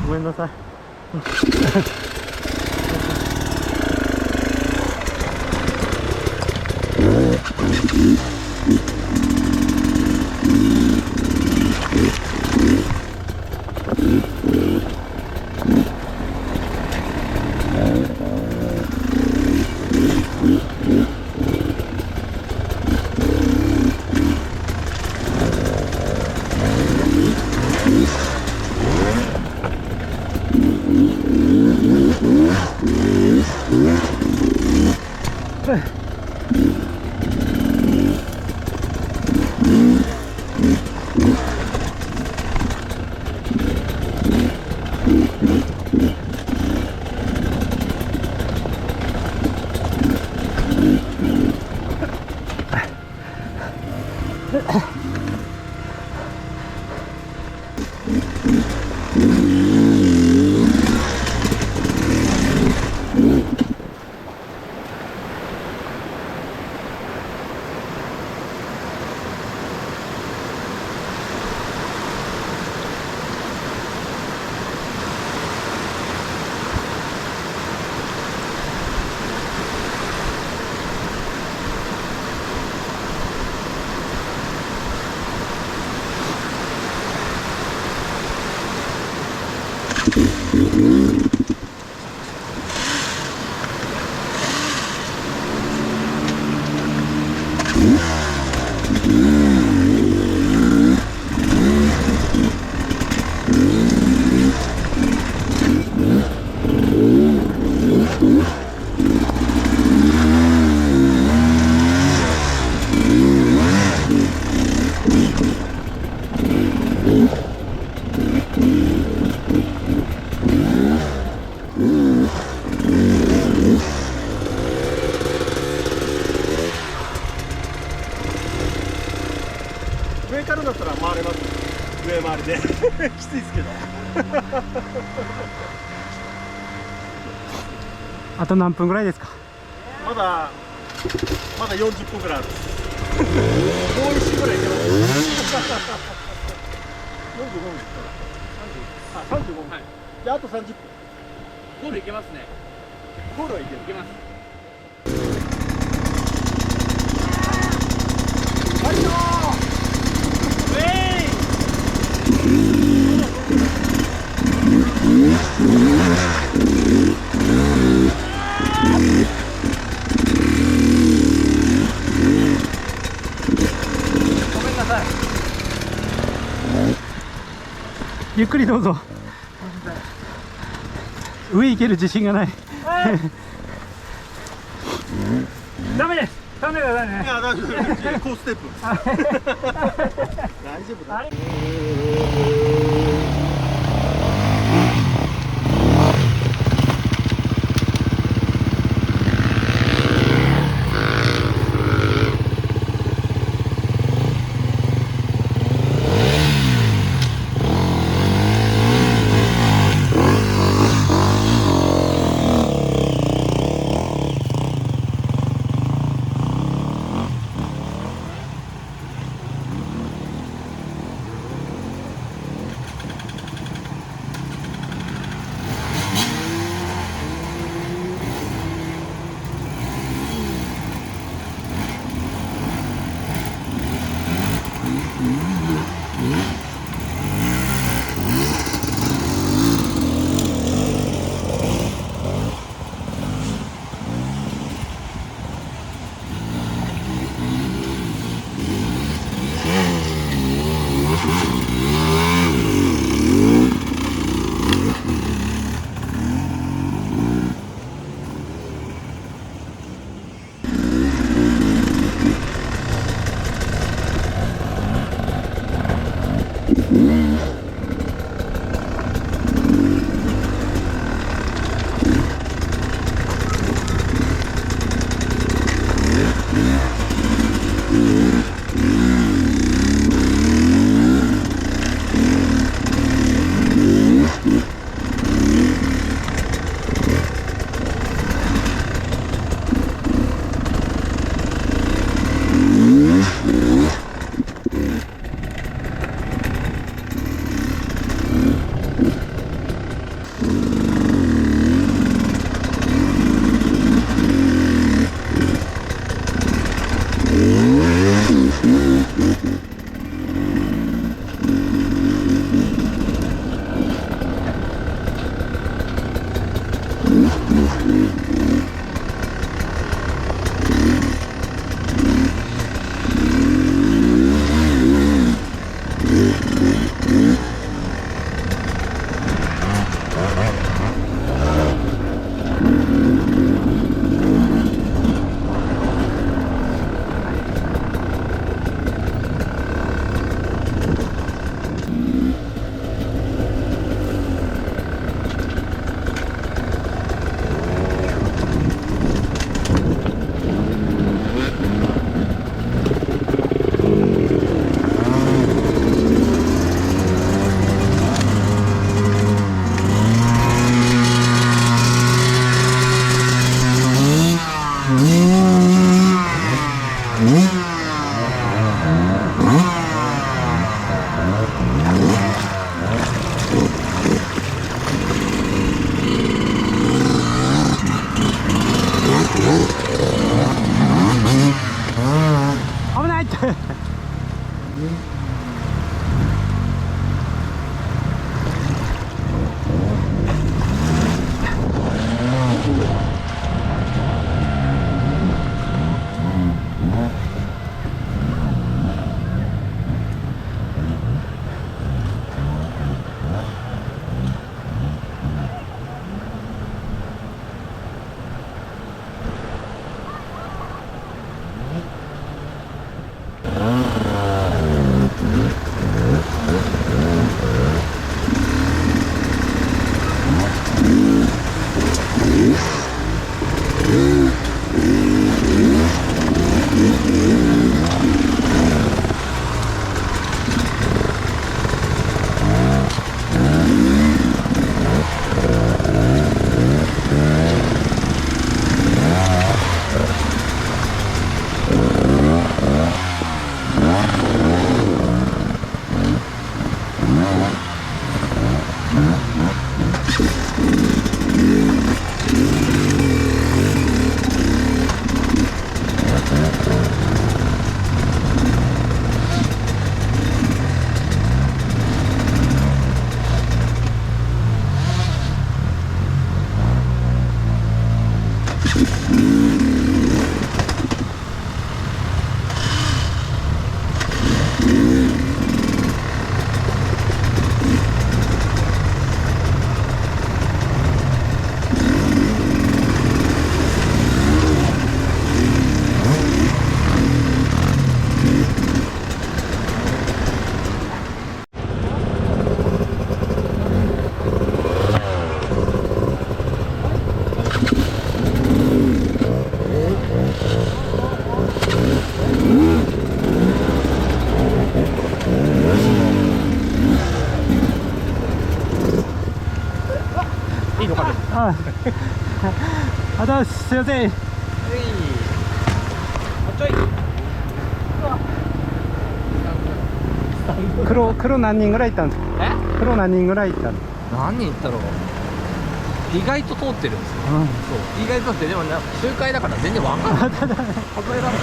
ごめんなさい。上からだったら回れます。上回りできついですけどあと何分ぐらいですか？まだ40分ぐらいある。もう一周ぐらいいけます45分ですから。35分、はい、であと30分。ゴールいけますね。ゴールはいける。いけます。ごめんなさい。ゆっくりどうぞ。上行ける自信がない。ダメです。ダメだダメね。いや大丈夫。コーステップ。大丈夫だ。危ないって。あざっす。すいません。黒何人ぐらいいたんですか？黒何人ぐらいいたんですか？何人いったろう。意外と通ってるんですよ。そう意外と通って、でも集会だから全然わかんない。数えらんない。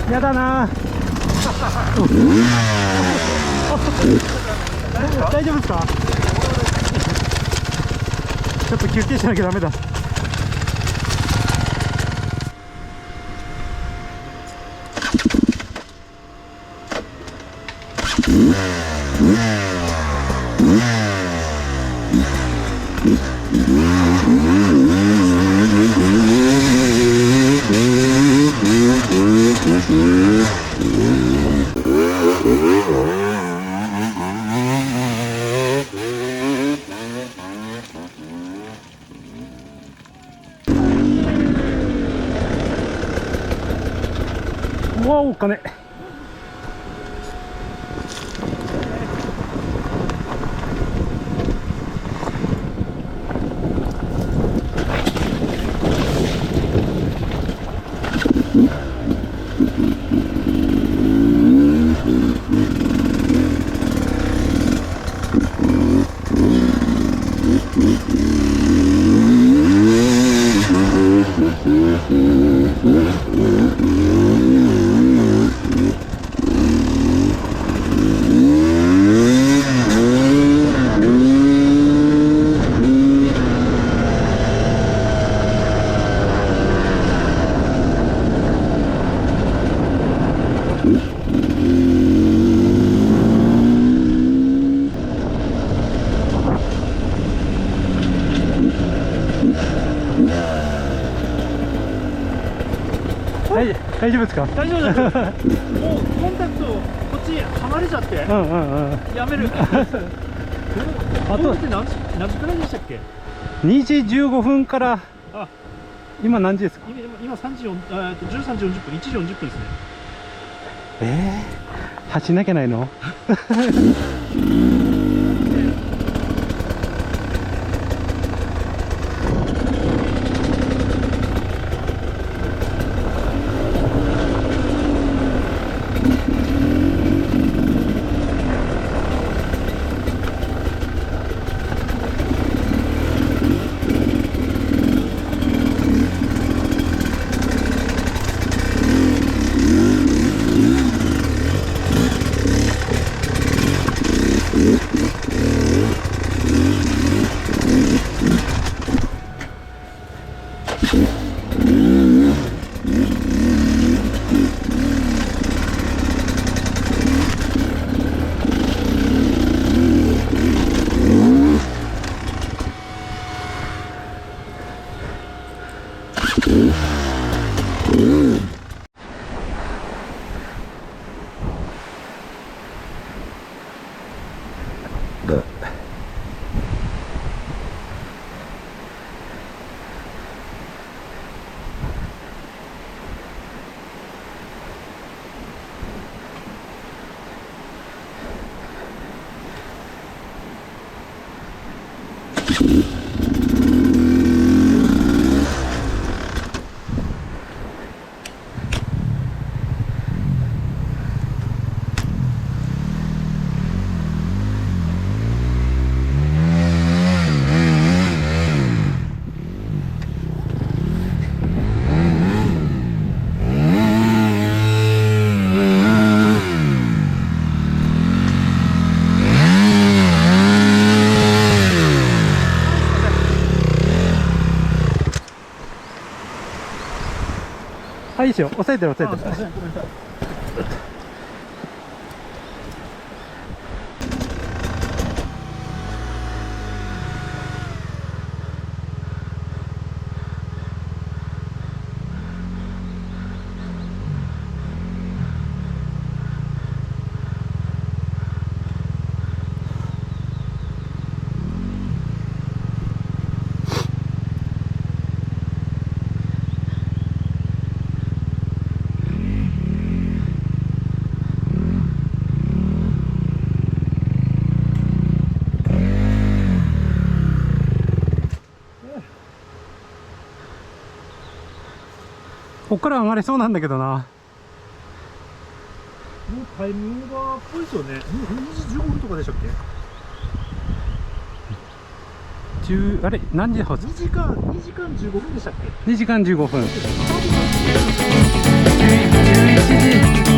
やだな。大丈夫ですか？ちょっと休憩しなきゃダメだ。うわ、お金。大丈夫ですか？大丈夫です。もうコンタクトこっち離れちゃって。やめる。あと何時くらいでしたっけ？2時15分から。今何時ですか？今3時13時40分、1時40分ですね。走んなきゃないの？はい、いいですよ。押さえてる、押さえてる。こっから上がれそうなんだけどな。もうタイムオーバーっぽいですよね。2時15分とかでしたっけ10あれ何時発？ 2時間15分でしたっけ？ 2時間15分。多分11時